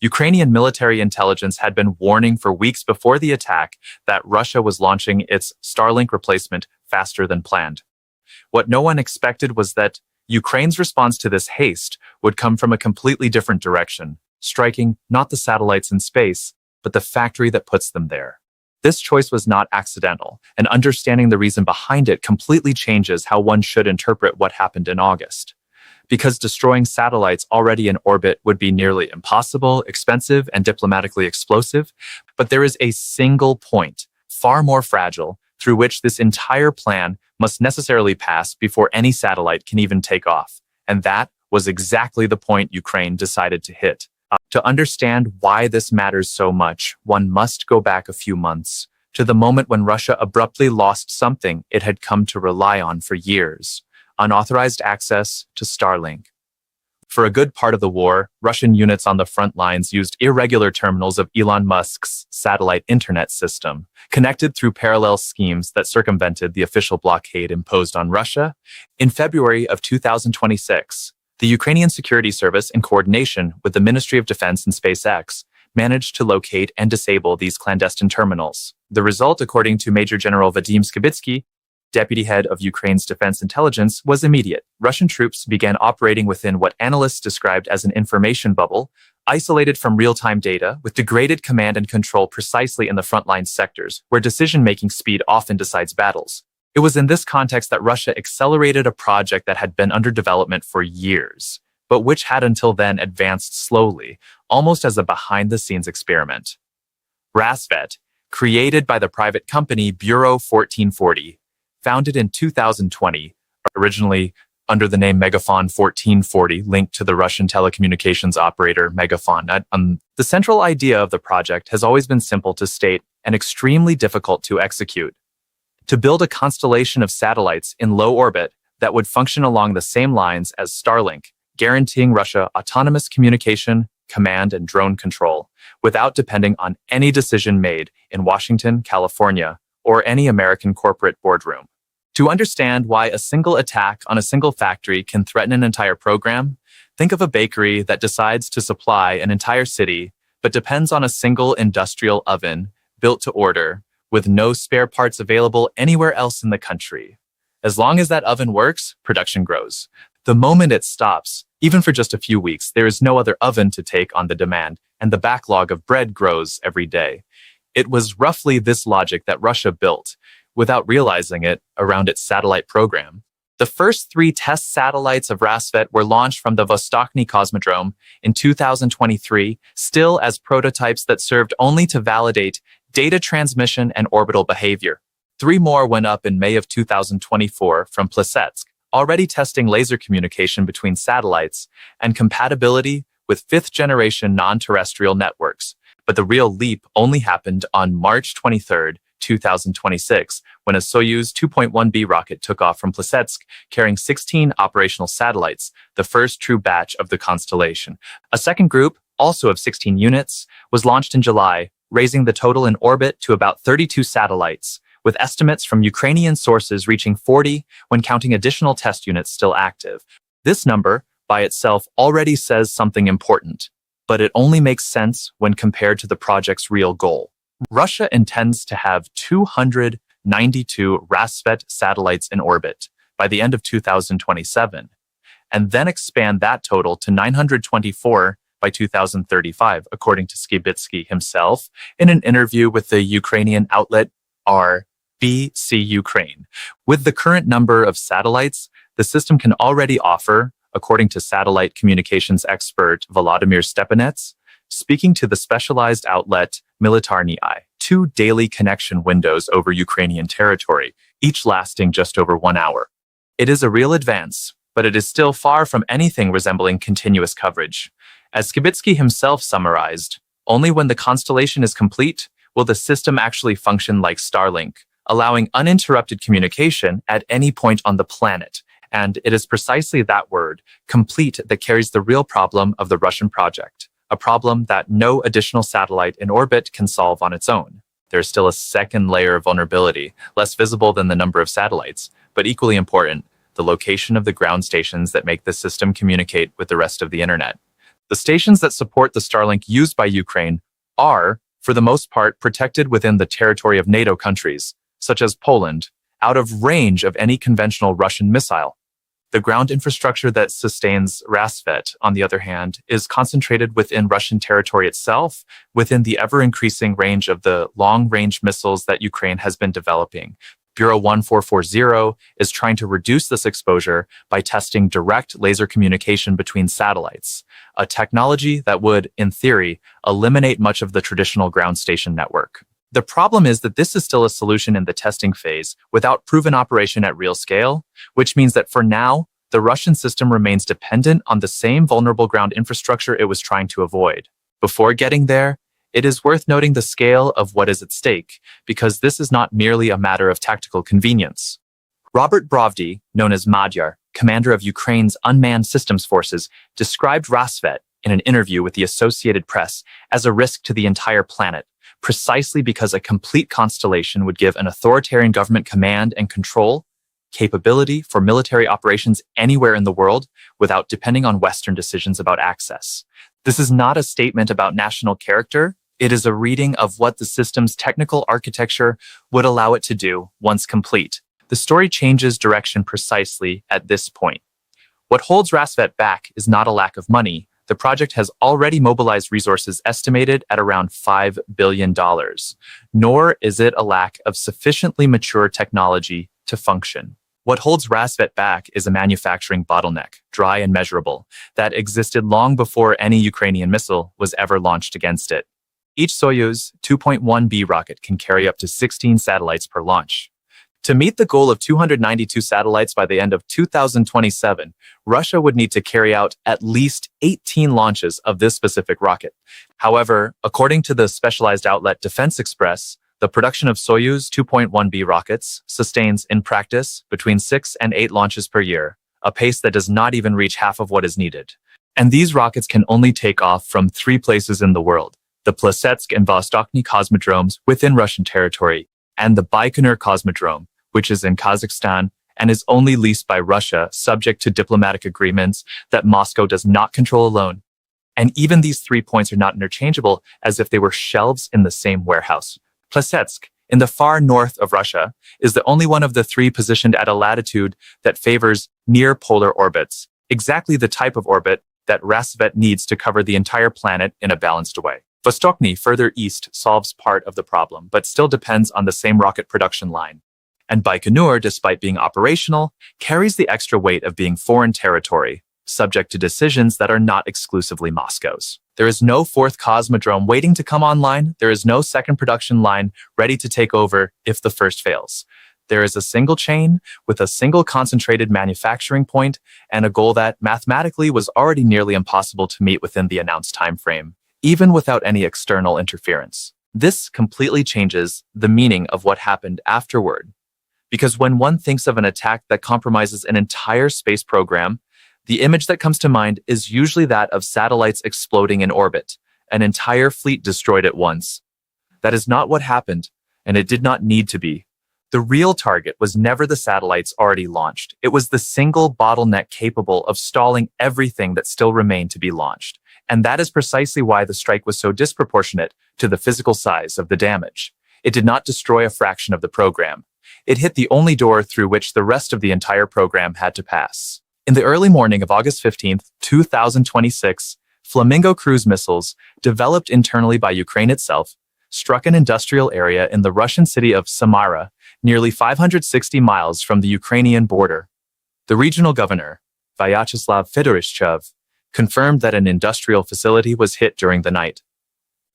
Ukrainian military intelligence had been warning for weeks before the attack that Russia was launching its Starlink replacement faster than planned. What no one expected was that Ukraine's response to this haste would come from a completely different direction, striking not the satellites in space, but the factory that puts them there. This choice was not accidental, and understanding the reason behind it completely changes how one should interpret what happened in August. Because destroying satellites already in orbit would be nearly impossible, expensive, and diplomatically explosive, but there is a single point, far more fragile, through which this entire plan must necessarily pass before any satellite can even take off. And that was exactly the point Ukraine decided to hit. To understand why this matters so much, one must go back a few months, to the moment when Russia abruptly lost something it had come to rely on for years: unauthorized access to Starlink. For a good part of the war, Russian units on the front lines used irregular terminals of Elon Musk's satellite internet system, connected through parallel schemes that circumvented the official blockade imposed on Russia. In February of 2026, the Ukrainian Security Service, in coordination with the Ministry of Defense and SpaceX, managed to locate and disable these clandestine terminals. The result, according to Major General Vadim Skibitsky, deputy head of Ukraine's defense intelligence, was immediate. Russian troops began operating within what analysts described as an information bubble, isolated from real-time data, with degraded command and control precisely in the frontline sectors, where decision-making speed often decides battles. It was in this context that Russia accelerated a project that had been under development for years, but which had until then advanced slowly, almost as a behind-the-scenes experiment. Rassvet, created by the private company Bureau 1440, founded in 2020, originally under the name Megaphone 1440, linked to the Russian telecommunications operator Megaphone. The central idea of the project has always been simple to state and extremely difficult to execute: to build a constellation of satellites in low orbit that would function along the same lines as Starlink, guaranteeing Russia autonomous communication, command, and drone control, without depending on any decision made in Washington, California, or any American corporate boardroom. To understand why a single attack on a single factory can threaten an entire program, think of a bakery that decides to supply an entire city, but depends on a single industrial oven built to order, with no spare parts available anywhere else in the country. As long as that oven works, production grows. The moment it stops, even for just a few weeks, there is no other oven to take on the demand, and the backlog of bread grows every day. It was roughly this logic that Russia built, without realizing it, around its satellite program. The first 3 test satellites of Rassvet were launched from the Vostochny Cosmodrome in 2023, still as prototypes that served only to validate data transmission and orbital behavior. 3 more went up in May of 2024 from Plesetsk, already testing laser communication between satellites and compatibility with 5th-generation non-terrestrial networks. But the real leap only happened on March 23, 2026, when a Soyuz 2.1B rocket took off from Plesetsk, carrying 16 operational satellites, the first true batch of the constellation. A second group, also of 16 units, was launched in July, raising the total in orbit to about 32 satellites, with estimates from Ukrainian sources reaching 40 when counting additional test units still active. This number, by itself, already says something important, but it only makes sense when compared to the project's real goal. Russia intends to have 292 Rassvet satellites in orbit by the end of 2027, and then expand that total to 924 by 2035, according to Skibitsky himself in an interview with the Ukrainian outlet RBC Ukraine. With the current number of satellites, the system can already offer, according to satellite communications expert Volodymyr Stepanets, speaking to the specialized outlet Militarny, 2 daily connection windows over Ukrainian territory, each lasting just over 1 hour. It is a real advance, but it is still far from anything resembling continuous coverage. As Skibitsky himself summarized, only when the constellation is complete will the system actually function like Starlink, allowing uninterrupted communication at any point on the planet. And it is precisely that word, complete, that carries the real problem of the Russian project, a problem that no additional satellite in orbit can solve on its own. There's still a second layer of vulnerability, less visible than the number of satellites, but equally important, the location of the ground stations that make the system communicate with the rest of the internet. The stations that support the Starlink used by Ukraine are, for the most part, protected within the territory of NATO countries, such as Poland, out of range of any conventional Russian missile. The ground infrastructure that sustains Rassvet, on the other hand, is concentrated within Russian territory itself, within the ever-increasing range of the long-range missiles that Ukraine has been developing. Bureau 1440 is trying to reduce this exposure by testing direct laser communication between satellites, a technology that would, in theory, eliminate much of the traditional ground station network. The problem is that this is still a solution in the testing phase without proven operation at real scale, which means that for now, the Russian system remains dependent on the same vulnerable ground infrastructure it was trying to avoid. Before getting there, it is worth noting the scale of what is at stake, because this is not merely a matter of tactical convenience. Robert Brovdy, known as Magyar, commander of Ukraine's unmanned systems forces, described Rassvet in an interview with the Associated Press as a risk to the entire planet, precisely because a complete constellation would give an authoritarian government command and control capability for military operations anywhere in the world without depending on Western decisions about access. This is not a statement about national character. It is a reading of what the system's technical architecture would allow it to do once complete. The story changes direction precisely at this point. What holds Rassvet back is not a lack of money. The project has already mobilized resources estimated at around $5 billion, nor is it a lack of sufficiently mature technology to function. What holds Rassvet back is a manufacturing bottleneck, dry and measurable, that existed long before any Ukrainian missile was ever launched against it. Each Soyuz 2.1B rocket can carry up to 16 satellites per launch. To meet the goal of 292 satellites by the end of 2027, Russia would need to carry out at least 18 launches of this specific rocket. However, according to the specialized outlet Defense Express, the production of Soyuz 2.1B rockets sustains, in practice, between 6 and 8 launches per year, a pace that does not even reach half of what is needed. And these rockets can only take off from 3 places in the world: the Plesetsk and Vostochny cosmodromes within Russian territory, and the Baikonur cosmodrome, which is in Kazakhstan and is only leased by Russia, subject to diplomatic agreements that Moscow does not control alone. And even these 3 points are not interchangeable, as if they were shelves in the same warehouse. Plesetsk, in the far north of Russia, is the only one of the 3 positioned at a latitude that favors near-polar orbits, exactly the type of orbit that Rassvet needs to cover the entire planet in a balanced way. Vostochny, further east, solves part of the problem, but still depends on the same rocket production line. And Baikonur, despite being operational, carries the extra weight of being foreign territory, subject to decisions that are not exclusively Moscow's. There is no 4th cosmodrome waiting to come online. There is no second production line ready to take over if the first fails. There is a single chain with a single concentrated manufacturing point and a goal that mathematically was already nearly impossible to meet within the announced time frame, even without any external interference. This completely changes the meaning of what happened afterward. Because when one thinks of an attack that compromises an entire space program, the image that comes to mind is usually that of satellites exploding in orbit, an entire fleet destroyed at once. That is not what happened, and it did not need to be. The real target was never the satellites already launched. It was the single bottleneck capable of stalling everything that still remained to be launched. And that is precisely why the strike was so disproportionate to the physical size of the damage. It did not destroy a fraction of the program. It hit the only door through which the rest of the entire program had to pass. In the early morning of August 15, 2026, Flamingo cruise missiles, developed internally by Ukraine itself, struck an industrial area in the Russian city of Samara, nearly 560 miles from the Ukrainian border. The regional governor, Vyacheslav Fedorishchev, confirmed that an industrial facility was hit during the night.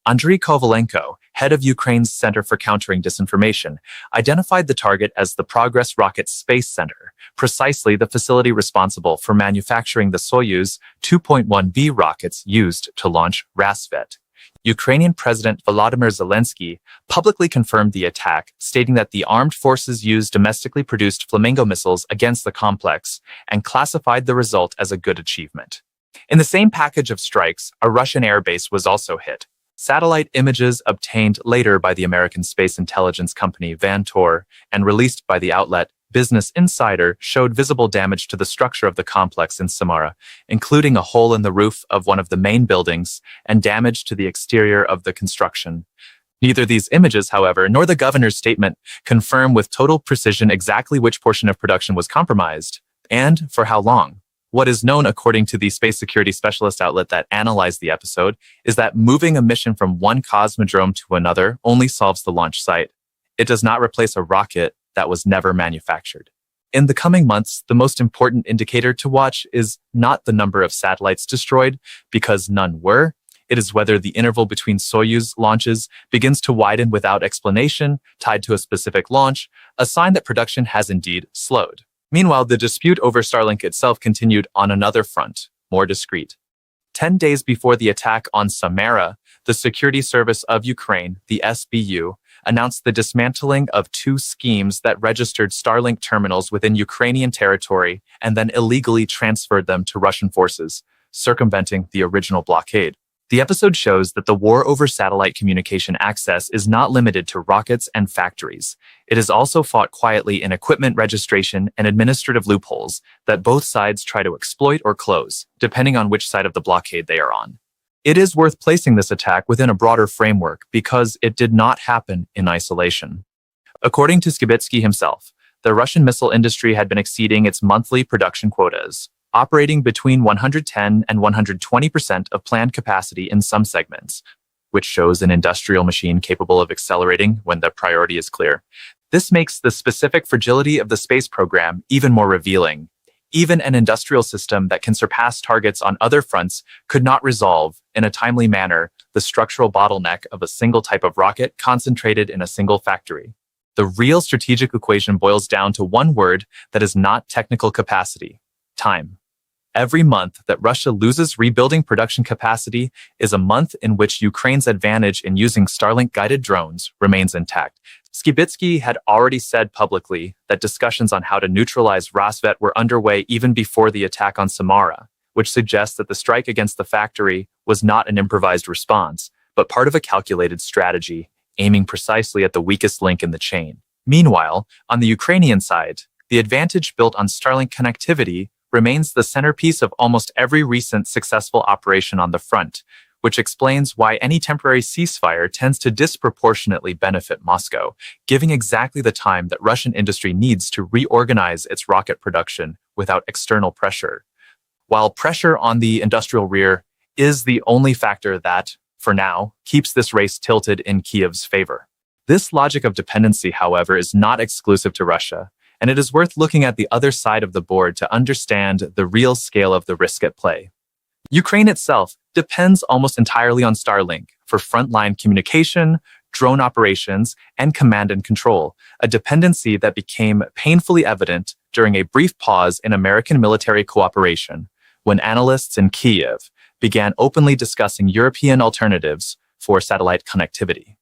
Andriy Kovalenko, head of Ukraine's Center for Countering Disinformation, identified the target as the Progress Rocket Space Center, precisely the facility responsible for manufacturing the Soyuz 2.1B rockets used to launch Rassvet. Ukrainian President Volodymyr Zelensky publicly confirmed the attack, stating that the armed forces used domestically produced Flamingo missiles against the complex and classified the result as a good achievement. In the same package of strikes, a Russian airbase was also hit. Satellite images obtained later by the American space intelligence company Vantor and released by the outlet Business Insider showed visible damage to the structure of the complex in Samara, including a hole in the roof of one of the main buildings and damage to the exterior of the construction. Neither these images, however, nor the governor's statement confirm with total precision exactly which portion of production was compromised and for how long. What is known, according to the space security specialist outlet that analyzed the episode, is that moving a mission from one cosmodrome to another only solves the launch site. It does not replace a rocket that was never manufactured. In the coming months, the most important indicator to watch is not the number of satellites destroyed, because none were. It is whether the interval between Soyuz launches begins to widen without explanation, tied to a specific launch, a sign that production has indeed slowed. Meanwhile, the dispute over Starlink itself continued on another front, more discreet. 10 days before the attack on Samara, the Security Service of Ukraine, the SBU, announced the dismantling of 2 schemes that registered Starlink terminals within Ukrainian territory and then illegally transferred them to Russian forces, circumventing the original blockade. The episode shows that the war over satellite communication access is not limited to rockets and factories. It is also fought quietly in equipment registration and administrative loopholes that both sides try to exploit or close, depending on which side of the blockade they are on. It is worth placing this attack within a broader framework because it did not happen in isolation. According to Skibitsky himself, the Russian missile industry had been exceeding its monthly production quotas, operating between 110 and 120% of planned capacity in some segments, which shows an industrial machine capable of accelerating when the priority is clear. This makes the specific fragility of the space program even more revealing. Even an industrial system that can surpass targets on other fronts could not resolve, in a timely manner, the structural bottleneck of a single type of rocket concentrated in a single factory. The real strategic equation boils down to one word that is not technical capacity: time. Every month that Russia loses rebuilding production capacity is a month in which Ukraine's advantage in using Starlink-guided drones remains intact. Skibitsky had already said publicly that discussions on how to neutralize Rassvet were underway even before the attack on Samara, which suggests that the strike against the factory was not an improvised response, but part of a calculated strategy, aiming precisely at the weakest link in the chain. Meanwhile, on the Ukrainian side, the advantage built on Starlink connectivity remains the centerpiece of almost every recent successful operation on the front, which explains why any temporary ceasefire tends to disproportionately benefit Moscow, giving exactly the time that Russian industry needs to reorganize its rocket production without external pressure. While pressure on the industrial rear is the only factor that, for now, keeps this race tilted in Kyiv's favor. This logic of dependency, however, is not exclusive to Russia, and it is worth looking at the other side of the board to understand the real scale of the risk at play. Ukraine itself depends almost entirely on Starlink for frontline communication, drone operations, and command and control, a dependency that became painfully evident during a brief pause in American military cooperation, when analysts in Kyiv began openly discussing European alternatives for satellite connectivity.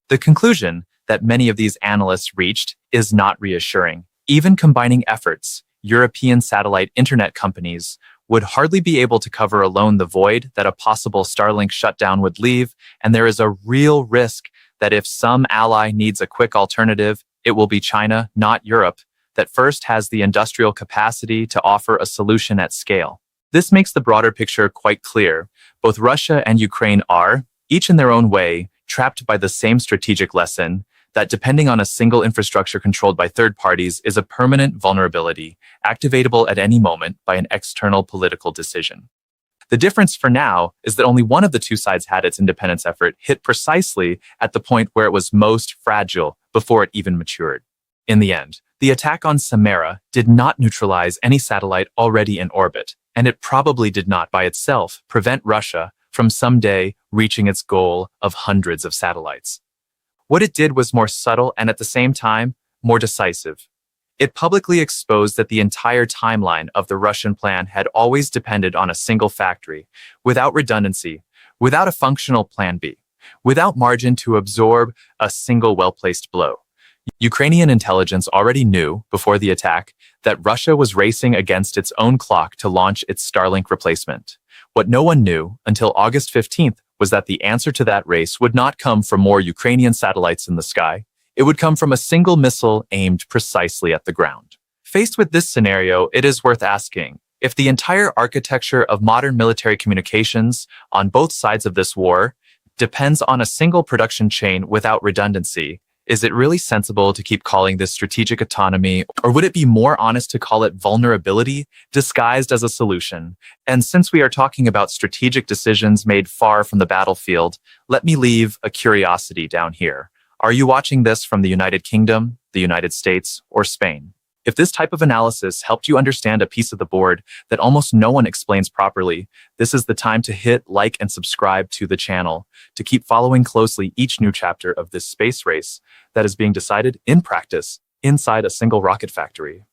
The conclusion that many of these analysts reached is not reassuring. Even combining efforts, European satellite internet companies would hardly be able to cover alone the void that a possible Starlink shutdown would leave, and there is a real risk that if some ally needs a quick alternative, it will be China, not Europe, that first has the industrial capacity to offer a solution at scale. This makes the broader picture quite clear. Both Russia and Ukraine are, each in their own way, trapped by the same strategic lesson that depending on a single infrastructure controlled by third parties is a permanent vulnerability, activatable at any moment by an external political decision. The difference for now is that only one of the two sides had its independence effort hit precisely at the point where it was most fragile before it even matured. In the end, the attack on Samara did not neutralize any satellite already in orbit, and it probably did not by itself prevent Russia from someday reaching its goal of hundreds of satellites. What it did was more subtle and at the same time, more decisive. It publicly exposed that the entire timeline of the Russian plan had always depended on a single factory, without redundancy, without a functional plan B, without margin to absorb a single well-placed blow. Ukrainian intelligence already knew, before the attack, that Russia was racing against its own clock to launch its Starlink replacement. What no one knew until August 15th was that the answer to that race would not come from more Ukrainian satellites in the sky. It would come from a single missile aimed precisely at the ground. Faced with this scenario, it is worth asking, if the entire architecture of modern military communications on both sides of this war depends on a single production chain without redundancy, is it really sensible to keep calling this strategic autonomy, or would it be more honest to call it vulnerability disguised as a solution? And since we are talking about strategic decisions made far from the battlefield, let me leave a curiosity down here. Are you watching this from the United Kingdom, the United States, or Spain? If this type of analysis helped you understand a piece of the board that almost no one explains properly, this is the time to hit like and subscribe to the channel to keep following closely each new chapter of this space race that is being decided in practice inside a single rocket factory.